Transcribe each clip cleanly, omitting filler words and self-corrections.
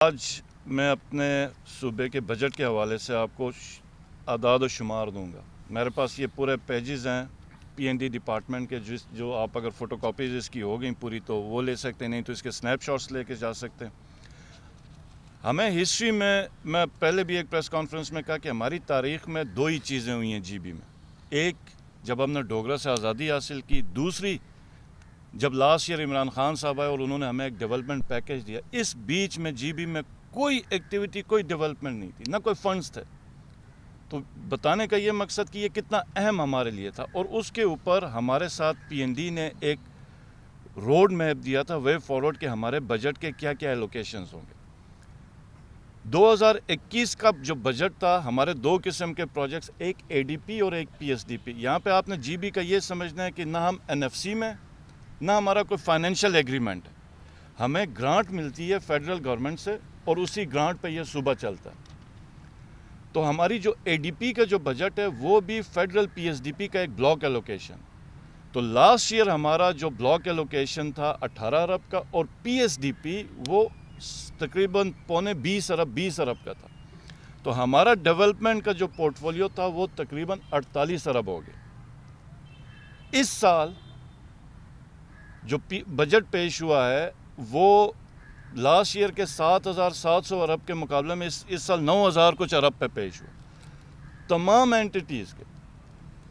آج میں اپنے صوبے کے بجٹ کے حوالے سے آپ کو اعداد و شمار دوں گا. میرے پاس یہ پورے پیجز ہیں پی این ڈی ڈپارٹمنٹ کے, جو آپ اگر فوٹو کاپیز اس کی ہو گئیں پوری تو وہ لے سکتے ہیں, نہیں تو اس کے سنیپ شاٹس لے کے جا سکتے ہیں. ہمیں ہسٹری میں پہلے بھی ایک پریس کانفرنس میں کہا کہ ہماری تاریخ میں دو ہی چیزیں ہوئی ہیں جی بی میں. ایک جب ہم نے ڈوگرا سے آزادی حاصل کی, دوسری جب لاسٹ ایئر عمران خان صاحب آئے اور انہوں نے ہمیں ایک ڈیولپمنٹ پیکیج دیا. اس بیچ میں جی بی میں کوئی ایکٹیویٹی, کوئی ڈیولپمنٹ نہیں تھی, نہ کوئی فنڈز تھے. تو بتانے کا یہ مقصد کہ یہ کتنا اہم ہمارے لیے تھا, اور اس کے اوپر ہمارے ساتھ پی این ڈی نے ایک روڈ میپ دیا تھا, وے فارورڈ, کہ ہمارے بجٹ کے کیا کیا ایلوکیشنز ہوں گے. 2021 کا جو بجٹ تھا, ہمارے دو قسم کے پروجیکٹس, ایک اے ڈی پی اور ایک پی ایس ڈی پی. یہاں پہ آپ نے جی بی کا یہ سمجھنا ہے کہ نہ ہم این ایف سی میں, نہ ہمارا کوئی فائنینشیل ایگریمنٹ ہے. ہمیں گرانٹ ملتی ہے فیڈرل گورنمنٹ سے, اور اسی گرانٹ پہ یہ صوبہ چلتا ہے. تو ہماری جو اے ڈی پی کا جو بجٹ ہے وہ بھی federal P S D P کا ایک بلاک ایلوکیشن. تو لاسٹ ایئر ہمارا جو بلاک ایلوکیشن تھا 18 ارب کا, اور پی ایس ڈی پی وہ تقریباً 20 ارب کا تھا. تو ہمارا ڈیولپمنٹ کا جو پورٹ فولیو تھا وہ تقریباً 48 ارب ہو گیا. اس سال جو بجٹ پیش ہوا ہے وہ لاسٹ ایئر کے 7,700 ارب کے مقابلے میں اس سال 9,000 کچھ ارب پہ پیش ہوا. تمام اینٹیٹیز کے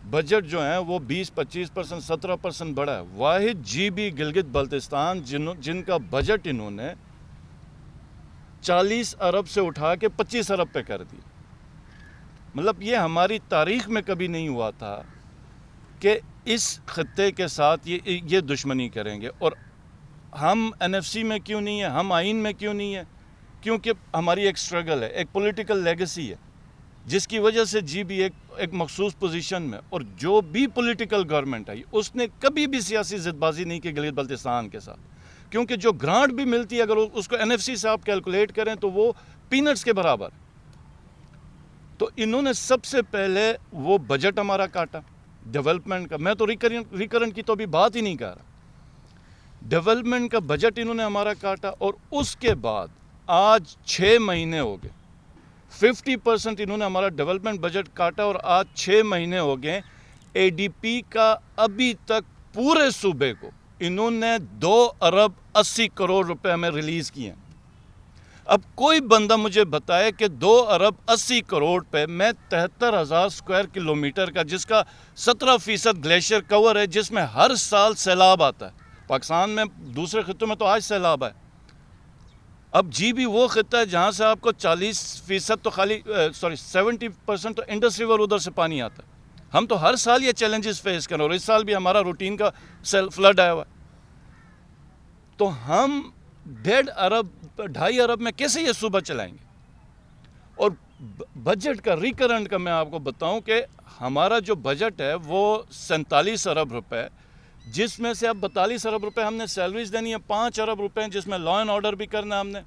بجٹ جو ہیں وہ 20-25%, 17% بڑھا ہے. واحد جی بی گلگت بلتستان جن کا بجٹ انہوں نے 40 ارب سے اٹھا کے 25 ارب پہ کر دیا. مطلب یہ ہماری تاریخ میں کبھی نہیں ہوا تھا کہ اس خطے کے ساتھ یہ دشمنی کریں گے. اور ہم این ایف سی میں کیوں نہیں ہیں, ہم آئین میں کیوں نہیں ہیں؟ کیونکہ ہماری ایک سٹرگل ہے, ایک پولیٹیکل لیگسی ہے, جس کی وجہ سے جی بھی ایک مخصوص پوزیشن میں. اور جو بھی پولیٹیکل گورنمنٹ آئی اس نے کبھی بھی سیاسی زد بازی نہیں کی گلگت بلتستان کے ساتھ, کیونکہ جو گرانٹ بھی ملتی ہے اگر اس کو این ایف سی سے آپ کیلکولیٹ کریں تو وہ پینٹس کے برابر. تو انہوں نے سب سے پہلے وہ بجٹ ہمارا کاٹا ڈیولپمنٹ کا. میں تو ریکرنٹ کی تو ابھی بات ہی نہیں کر رہا. ڈیولپمنٹ کا بجٹ انہوں نے ہمارا کاٹا, اور اس کے بعد آج 6 مہینے ہو گئے 50% انہوں نے ہمارا ڈیولپمنٹ بجٹ کاٹا, اور آج 6 مہینے ہو گئے اے ڈی پی کا ابھی تک پورے صوبے کو انہوں نے 2 ارب 80 کروڑ روپے ہمیں ریلیز کیے ہیں. اب کوئی بندہ مجھے بتائے کہ 2 ارب 80 کروڑ پہ میں 73,000 اسکوائر کلومیٹر کا, جس کا 17% گلیشیئر کور ہے, جس میں ہر سال سیلاب آتا ہے. پاکستان میں دوسرے خطوں میں تو آج سیلاب ہے. اب جی بھی وہ خطہ ہے جہاں سے آپ کو 40% تو 70% تو انڈس ریور ادھر سے پانی آتا ہے. ہم تو ہر سال یہ چیلنجز فیس کر رہے ہیں, اور اس سال بھی ہمارا روٹین کا فلڈ آیا ہوا ہے. تو ہم 1.5 ارب 2.5 ارب میں کیسے یہ صوبہ چلائیں گے؟ اور بجٹ کا ریکرنٹ کا میں آپ کو بتاؤں کہ ہمارا جو بجٹ ہے وہ 47 ارب روپے, جس میں سے اب 42 ارب روپے ہم نے سیلریز دینی ہے, 5 ارب روپے ہیں جس میں لا اینڈ آرڈر بھی کرنا ہے,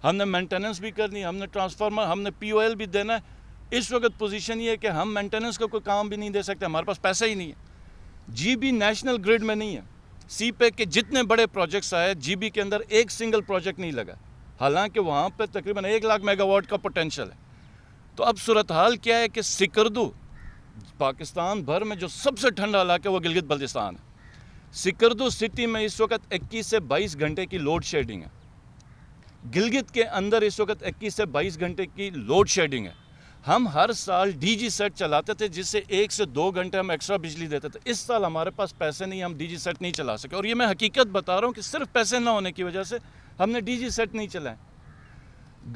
ہم نے مینٹیننس بھی کرنی ہے, ہم نے ٹرانسفارمر, ہم نے پی او ایل بھی دینا ہے. اس وقت پوزیشن یہ ہے کہ ہم مینٹیننس کا کوئی کام بھی نہیں دے سکتے, ہمارے پاس پیسہ ہی نہیں ہے. جی بی نیشنل گریڈ میں نہیں ہے. سی پیک کے جتنے بڑے پروجیکٹس آئے جی بی کے اندر ایک سنگل پروجیکٹ نہیں لگا, حالانکہ وہاں پہ تقریباً 1 لاکھ میگا واٹ کا پوٹینشل ہے. تو اب صورتحال کیا ہے کہ سکردو, پاکستان بھر میں جو سب سے ٹھنڈا علاقہ ہے وہ گلگت بلتستان ہے. سکردو سٹی میں اس وقت 21 سے 22 گھنٹے کی لوڈ شیڈنگ ہے. گلگت کے اندر اس وقت 21 سے 22 گھنٹے کی لوڈ شیڈنگ ہے. ہم ہر سال ڈی جی سیٹ چلاتے تھے جس سے 1 سے 2 گھنٹے ہم ایکسٹرا بجلی دیتے تھے. اس سال ہمارے پاس پیسے نہیں, ہم ڈی جی سیٹ نہیں چلا سکے. اور یہ میں حقیقت بتا رہا ہوں کہ صرف پیسے نہ ہونے کی وجہ سے ہم نے ڈی جی سیٹ نہیں چلائے.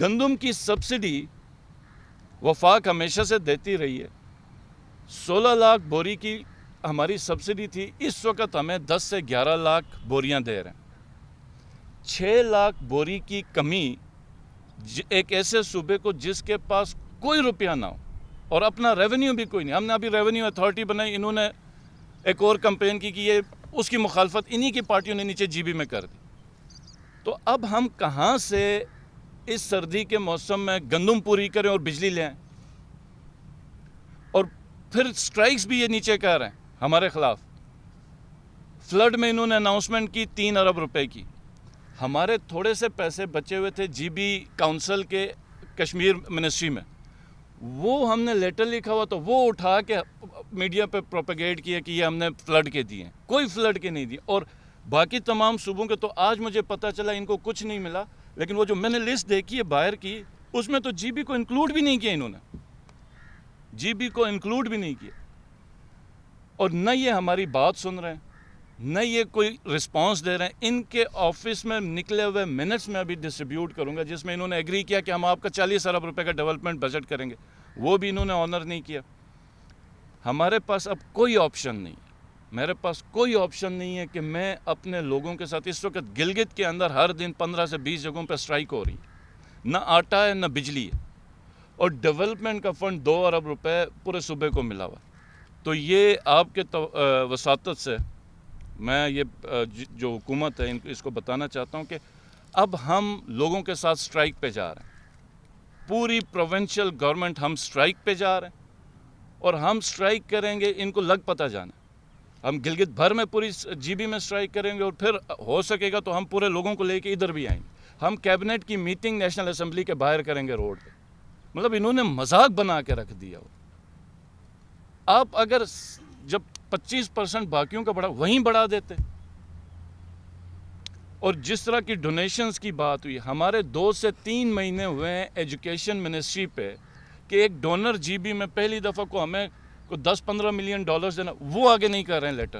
گندم کی سبسڈی وفاق ہمیشہ سے دیتی رہی ہے. 16 لاکھ بوری کی ہماری سبسڈی تھی, اس وقت ہمیں 10 سے 11 لاکھ بوریاں دے رہے ہیں. 6 لاکھ بوری کی کمی ایک ایسے صوبے کو جس کے پاس کوئی روپیہ نہ ہو اور اپنا ریونیو بھی کوئی نہیں. ہم نے ابھی ریونیو اتھارٹی بنائی, انہوں نے ایک اور کمپین کی کہ یہ اس کی مخالفت انہی کی پارٹیوں نے نیچے جی بی میں کر دی. تو اب ہم کہاں سے اس سردی کے موسم میں گندم پوری کریں اور بجلی لیں؟ اور پھر سٹرائکس بھی یہ نیچے کر رہے ہیں ہمارے خلاف. فلڈ میں انہوں نے اناؤنسمنٹ کی 3 ارب روپے کی. ہمارے تھوڑے سے پیسے بچے ہوئے تھے جی بی کاؤنسل کے کشمیر منسٹری میں، وہ ہم نے لیٹر لکھا ہوا تو وہ اٹھا کے میڈیا پہ پروپیگیٹ کیا کہ یہ ہم نے فلڈ کے دیے ہیں. کوئی فلڈ کے نہیں دیے. اور باقی تمام صوبوں کے تو آج مجھے پتہ چلا ان کو کچھ نہیں ملا، لیکن وہ جو میں نے لسٹ دیکھی ہے باہر کی، اس میں تو جی بی کو انکلوڈ بھی نہیں کیا انہوں نے، جی بی کو انکلوڈ بھی نہیں کیا. اور نہ یہ ہماری بات سن رہے ہیں، نہ یہ کوئی رسپانس دے رہے ہیں. ان کے آفس میں نکلے ہوئے منٹس میں ابھی ڈسٹریبیوٹ کروں گا جس میں انہوں نے ایگری کیا کہ ہم آپ کا 40 ارب روپے کا ڈیولپمنٹ بجٹ کریں گے، وہ بھی انہوں نے آنر نہیں کیا. ہمارے پاس اب کوئی آپشن نہیں ہے، میرے پاس کوئی آپشن نہیں ہے کہ میں اپنے لوگوں کے ساتھ، اس وقت گلگت کے اندر ہر دن 15 سے 20 جگہوں پہ سٹرائک ہو رہی ہے، نہ آٹا ہے نہ بجلی ہے، اور ڈیولپمنٹ کا فنڈ 2 ارب روپے پورے صوبے کو ملا ہوا. تو یہ آپ کے وساطت سے میں یہ جو حکومت ہے اس کو بتانا چاہتا ہوں کہ اب ہم لوگوں کے ساتھ سٹرائک پہ جا رہے ہیں. پوری پروونشل گورنمنٹ ہم سٹرائک پہ جا رہے ہیں، اور ہم سٹرائک کریں گے، ان کو لگ پتہ جانا. ہم گلگت بھر میں پوری جی بی میں سٹرائک کریں گے، اور پھر ہو سکے گا تو ہم پورے لوگوں کو لے کے ادھر بھی آئیں گے. ہم کیبنٹ کی میٹنگ نیشنل اسمبلی کے باہر کریں گے روڈ پہ. مطلب انہوں نے مذاق بنا کے رکھ دیا. آپ اگر جب 25% باقیوں کا بڑھا وہیں بڑھا دیتے. اور جس طرح کی ڈونیشنز کی بات ہوئی، ہمارے 2 سے 3 مہینے ہوئے ہیں ایجوکیشن منسٹری پہ کہ ایک ڈونر جی بی میں پہلی دفعہ کو ہمیں کو 10-15 ملین ڈالرز دینا، وہ آگے نہیں کر رہے ہیں لیٹر.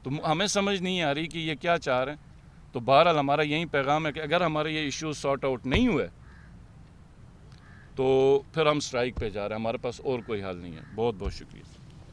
تو ہمیں سمجھ نہیں آ رہی کہ یہ کیا چاہ رہے ہیں. تو بہرحال ہمارا یہی پیغام ہے کہ اگر ہمارے یہ ایشوز سارٹ آؤٹ نہیں ہوئے تو پھر ہم سٹرائک پہ جا رہے ہیں. ہمارے پاس اور کوئی حل نہیں ہے. بہت بہت شکریہ.